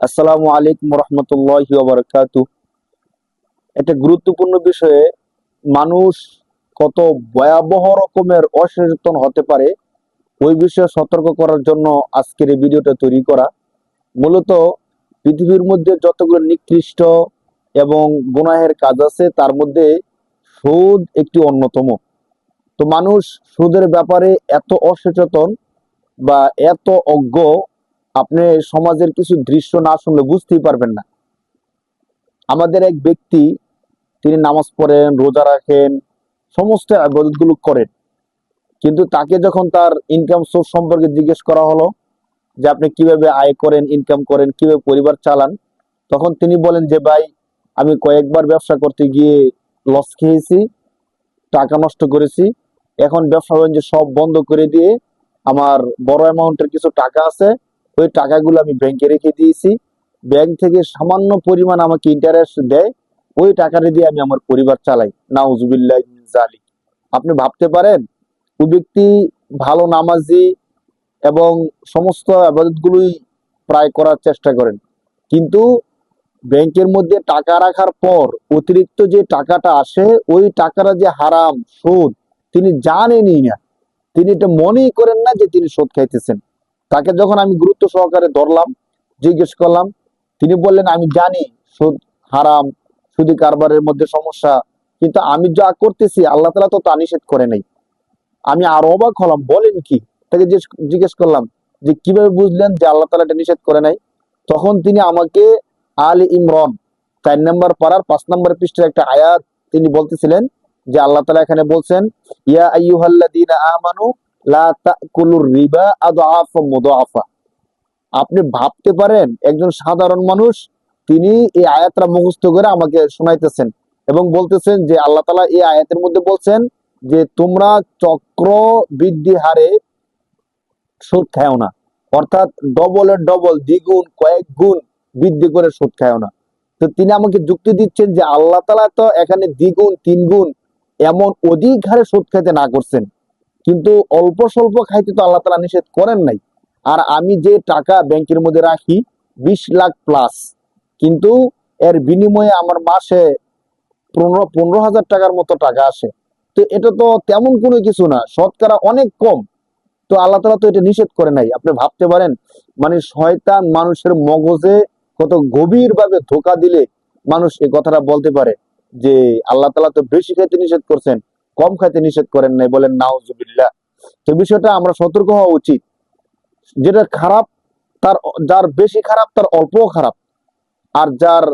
আসসালামু আলাইকুম রহমতুল্লাহি ওয়া বারাকাতুহু। একটা গুরুত্বপূর্ণ বিষয়ে মানুষ কত ভয়াবহ রকমের অসচেতন হতে পারে ওই বিষয়ে সতর্ক করার জন্য আজকের এই ভিডিওটা তৈরি করা। মূলত পৃথিবীর মধ্যে যতগুলো নিকৃষ্ট এবং গুনাহের কাজ আছে তার মধ্যে সুদ একটি অন্যতম। তো মানুষ সুদের ব্যাপারে এত অসচেতন বা এত অজ্ঞ, আপনি সমাজের কিছু দৃশ্য না শুনলে বুঝতেই পারবেন না। আমাদের এক ব্যক্তি, তিনি নামাজ পড়েন, রোজা রাখেন, সমস্ত ইবাদতগুলো করেন, কিন্তু তাকে যখন তার ইনকাম সোর্স সম্পর্কে জিজ্ঞেস করা হলো যে আপনি কিভাবে আয় করেন, ইনকাম করেন, কিভাবে পরিবার চালান, তখন তিনি বলেন যে ভাই, আমি কয়েকবার ব্যবসা করতে গিয়ে লস খেয়েছি, টাকা নষ্ট করেছি, এখন ব্যবসা বাণিজ্য সব বন্ধ করে দিয়ে আমার বড় অ্যামাউন্টের কিছু টাকা আছে, ওই টাকাগুলো আমি ব্যাংকে রেখে দিয়েছি, ব্যাংক থেকে সামান্য পরিমাণ আমাকে ইন্টারেস্ট দেয়, ওই টাকাটা দিয়ে আমি আমার পরিবার চালাই। নাউজুবিল্লাহ মিন যালিক। আপনি ভাবতে পারেন, ওই ব্যক্তি ভালো নামাজি এবং সমস্ত আবাদতগুলোই প্রায় করার চেষ্টা করেন, কিন্তু ব্যাংকের মধ্যে টাকা রাখার পর অতিরিক্ত যে টাকাটা আসে, ওই টাকাটা যে হারাম, সুদ, তিনি জানেনই না। তিনি এটা মনেই করেন না যে তিনি সুদ খাইতেছেন। তাকে যখন আমি গুরুত্ব সহকারে ধরলাম, জিজ্ঞেস করলাম, তিনি বললেন আমি জানি সুদ হারাম, সুদি কারবারের মধ্যে সমস্যা, কিন্তু আমি যা করতেছি আল্লাহ তাআলা তো তা নিষেধ করে নাই। আমি আরো অবাক হলাম, বলেন কি? তাকে জিজ্ঞেস করলাম যে কিভাবে বুঝলেন যে আল্লাহ তাআলা এটা নিষেধ করে নাই? তখন তিনি আমাকে আল ইমরান 4 নম্বর পারার 5 নম্বর পৃষ্ঠার একটা আয়াত তিনি বলতেছিলেন যে আল্লাহ তাআলা এখানে বলছেন, ইয়া আইয়ুহাল্লাযীনা আমানু লা তাকুলুর রিবা আদআফা মুদাআফা। আপনি ভাবতে পারেন, একজন সাধারণ মানুষ, তিনি এই আয়াতটা মুখস্থ করে আমাকে শোনাইতেছেন এবং বলতেছেন যে আল্লাহ তাআলা এই আয়াতের মধ্যে বলছেন যে তোমরা চক্র বৃদ্ধি হারে সুদ খাও না, অর্থাৎ ডবলের ডবল, দ্বিগুণ, কয়েক গুণ বৃদ্ধি করে সুদ খাও না। তো তিনি আমাকে যুক্তি দিচ্ছেন যে আল্লাহ তাআলা তো এখানে দ্বিগুণ, তিনগুণ, এমন অধিক হারে সুদ খাইতে না করছেন, কিন্তু অল্প স্বল্প খাইতে তো আল্লাহ তাআলা নিষেধ করেন নাই। আর আমি যে টাকা ব্যাংকের মধ্যে রাখি 20 লাখ প্লাস, কিন্তু এর বিনিময়ে আমার মাসে 15,000 টাকার মতো টাকা আসে। তো এটা তো তেমন কোনো কিছু না, শতকরা অনেক কম। তো আল্লাহ তাআলা তো এটা নিষেধ করে নাই। আপনি ভাবতে পারেন, মানে শয়তান মানুষের মগজে কত গভীর ভাবে ধোকা দিলে মানুষ এই কথাটা বলতে পারে যে আল্লাহ তাআলা তো বেশি খাইতে নিষেধ করছেন, কম খাইতে নিষেধ করেন নাই। বলেন নাউজুবিল্লাহ। তো বিষয়টা আমরা সতর্ক হওয়া উচিত। যেটা খারাপ, তার যার বেশি খারাপ তার অল্পও খারাপ, আর যার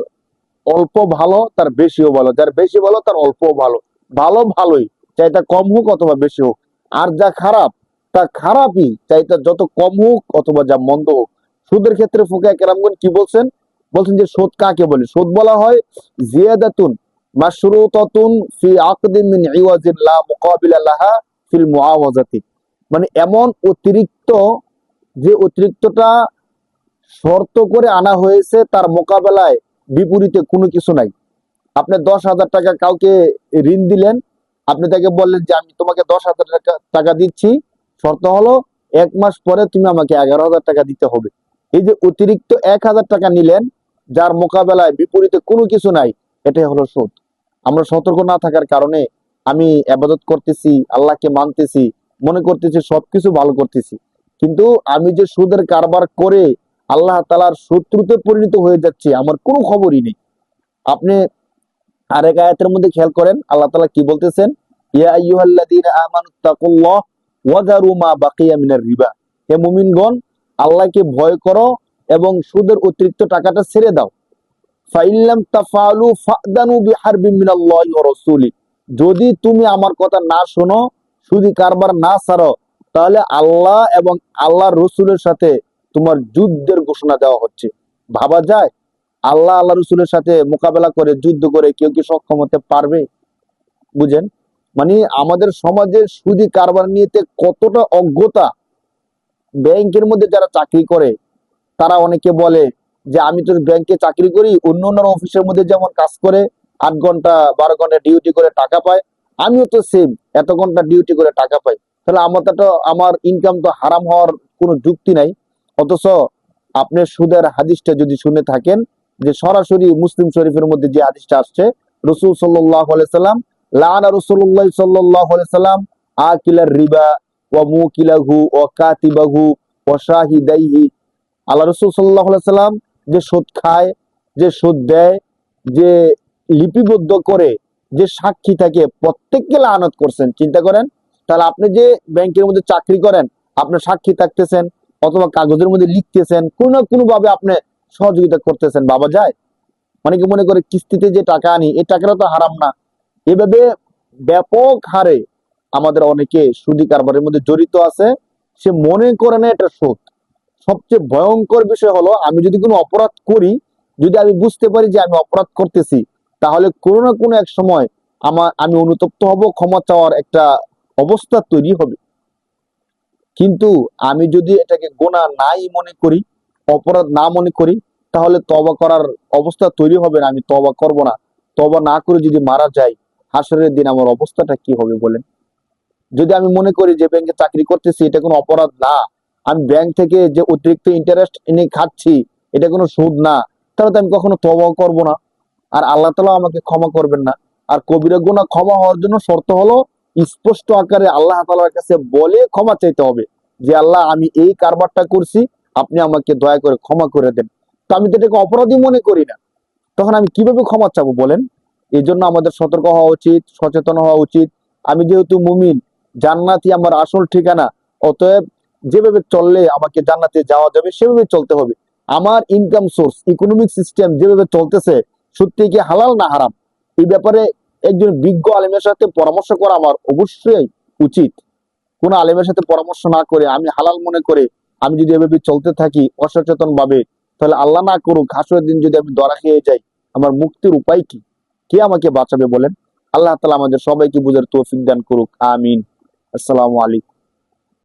অল্প ভালো তার বেশিও ভালো, যার বেশি ভালো তার অল্পও ভালো। ভালো ভালোই, চাই তা কম হোক অথবা বেশি হোক। আর যা খারাপ তা খারাপই, চাই তা যত কম হোক অথবা যা মন্দ হোক। সুদের ক্ষেত্রে ফুকায়ে কেরামগণ কি বলছেন? বলছেন যে সুদ কাকে বলে? সুদ বলা হয় জিয়াদাতুন মাশরুতাতুন ফি আকদিন মিন ইওয়াজিন লা মুকাবিলা লাহা ফিল মুআওয়াজাতি। মানে এমন অতিরিক্ত, যে অতিরিক্তটা শর্ত করে আনা হয়েছে, তার মোকাবেলায় বিপরীতে কোনো কিছু নাই। আপনি 10,000 টাকা কাউকে ঋণ দিলেন, আপনি তাকে বললেন যে আমি তোমাকে 10,000 টাকা দিচ্ছি, শর্ত হলো 1 মাস পরে তুমি আমাকে 11,000 টাকা দিতে হবে। এই যে অতিরিক্ত 1,000 টাকা নিলেন, যার মোকাবেলায় বিপরীতে কোনো কিছু নাই, এটাই হলো সুদ। আমরা সতর্ক না থাকার কারণে আমি আবাদত করতেছি, আল্লাহকে মানতেছি, মনে করতেছি সবকিছু ভালো করতেছি, কিন্তু আমি যে সুদের কারবার করে আল্লাহ তাআলার শত্রুতে পরিণত হয়ে যাচ্ছি, আমার কোনো খবরই নেই। আপনি আরেক আয়াতের মধ্যে খেয়াল করেন, আল্লাহ তাআলা কি বলতেছেন, ইয়া আইয়ুহাল্লাযীনা আমানুত্তাকুল্লাহ ওয়া যারু মা বাকিয়া মিনার রিবা। হে মুমিনগণ, আল্লাহকে ভয় করো এবং সুদের অতিরিক্ত টাকাটা ছেড়ে দাও। ফাইল্লাম তাফআলু ফাদানু বিহারবিন মিনাল্লাহি ওয়া রাসূলি। যদি তুমি আমার কথা না শোনো, সুদি কারবার না ছাড়ো, তাহলে আল্লাহ এবং আল্লাহর রাসূলের সাথে তোমার যুদ্ধের ঘোষণা দেওয়া হচ্ছে। ভাবা যায়, আল্লাহ আল্লাহ রসুলের সাথে মোকাবেলা করে যুদ্ধ করে কেউ কি সক্ষম হতে পারবে? বুঝেন, মানে আমাদের সমাজে সুদি কারবার নিয়ে কতটা অজ্ঞতা। ব্যাংকের মধ্যে যারা চাকরি করে, তারা অনেকে বলে যে আমি তো ব্যাংকে চাকরি করি, অন্য অন্য অফিসের মধ্যে যেমন কাজ করে 8 ঘন্টা 12 ঘন্টা ডিউটি করে টাকা পায়, আমিও তো সেম এত ঘন্টা ডিউটি করে টাকা পাই, তাহলে আমার ইনকাম তো হারাম হওয়ার কোনো যুক্তি নাই। অথচ আপনি সুদের হাদিসটা যদি শুনে থাকেন, যে সরাসরি মুসলিম শরীফের মধ্যে যে হাদিসটা আসছে, রাসূল সাল্লাল্লাহু আলাইহি সাল্লাম, লাআনা রাসূলুল্লাহ সাল্লাল্লাহু আলাইহি সাল্লাম আকিলার রিবা ওয়া মুকিলাহু ওয়া কাতিবাহু ওয়া শাহিদাইহি। আল্লাহ রাসূল সাল্লাল্লাহু আলাইহি সাল্লাম যে সুদ খায়, যে সুদ দেয়, যে লিপিবদ্ধ করে, যে সাক্ষী থাকে, প্রত্যেককে লানত করছেন। চিন্তা করেন, তাহলে আপনি যে ব্যাংকের মধ্যে চাকরি করেন, আপনি সাক্ষী থাকতেছেন অথবা কাগজের মধ্যে লিখতেছেন, কোনো না কোনো ভাবে আপনি সহযোগিতা করতেছেন। ভাবা যায়? অনেকে মনে করে কিস্তিতে যে টাকা আনি, এই টাকাটা তো হারাম না। এভাবে ব্যাপক হারে আমাদের অনেকে সুদী কারবারের মধ্যে জড়িত আছে, সে মনে করে না এটা সুদ। সবচেয়ে ভয়ঙ্কর বিষয় হলো, আমি যদি কোনো অপরাধ করি, যদি আমি বুঝতে পারি যে আমি অপরাধ করতেছি, তাহলে কোনো না কোনো এক সময় আমি অনুতপ্ত হব, ক্ষমা চাওয়ার একটা অবস্থা তৈরি হবে। কিন্তু আমি যদি এটাকে গোনা নাই মনে করি, অপরাধ না মনে করি, তাহলে তওবা করার অবস্থা তৈরি হবে না। আমি তওবা করব না। তওবা না করে যদি মারা যাই, হাসরের দিন আমার অবস্থাটা কি হবে বলেন? যদি আমি মনে করি যে ব্যাংকে চাকরি করতেছি এটা কোনো অপরাধ না, আমি ব্যাংক থেকে যে অতিরিক্ত ইন্টারেস্ট এনে খাচ্ছি এটা কোনো সুদ না, তাহলে তো আমি কখনো তওবা করব না। আর আল্লাহ তাআলা আমাকে ক্ষমা করবেন না। আর কবিরা গুনাহ ক্ষমা হওয়ার জন্য শর্ত হলো, স্পষ্ট আকারে আল্লাহ তাআলার কাছে বলে ক্ষমা চাইতে হবে, যে আল্লাহ আমি এই কারবারটা করছি, আপনি আমাকে দয়া করে ক্ষমা করে দেন। তো আমি তো এটাকে অপরাধী মনে করি না, তখন আমি কিভাবে ক্ষমা চাবো বলেন? এই জন্য আমাদের সতর্ক হওয়া উচিত, সচেতন হওয়া উচিত। আমি যেহেতু মুমিন, জান্নাতি আমার আসল ঠিকানা, অতএব যেভাবে চললে আমাকে জান্নাতে যাওয়া যাবে সেভাবে চলতে হবে। আমার ইনকাম সোর্স, ইকোনমিক সিস্টেম যেভাবে চলতেছে, সত্যি কি হালাল না হারাম, এই ব্যাপারে একজন বিজ্ঞ আলেমের সাথে পরামর্শ করা আমার অবশ্যই উচিত। কোন আলেমের সাথে পরামর্শ না করে আমি হালাল মনে করে আমি যদি এভাবে চলতে থাকি অসচেতন ভাবে, তাহলে আল্লাহ না করুক হাসরের দিন যদি আমি ধরা খেয়ে যাই, আমার মুক্তির উপায় কি? কে আমাকে বাঁচাবে বলেন? আল্লাহ তাআলা আমাদের সবাইকে বুঝার তৌফিক দান করুক, আমিন। আসসালামু আলাইকুম।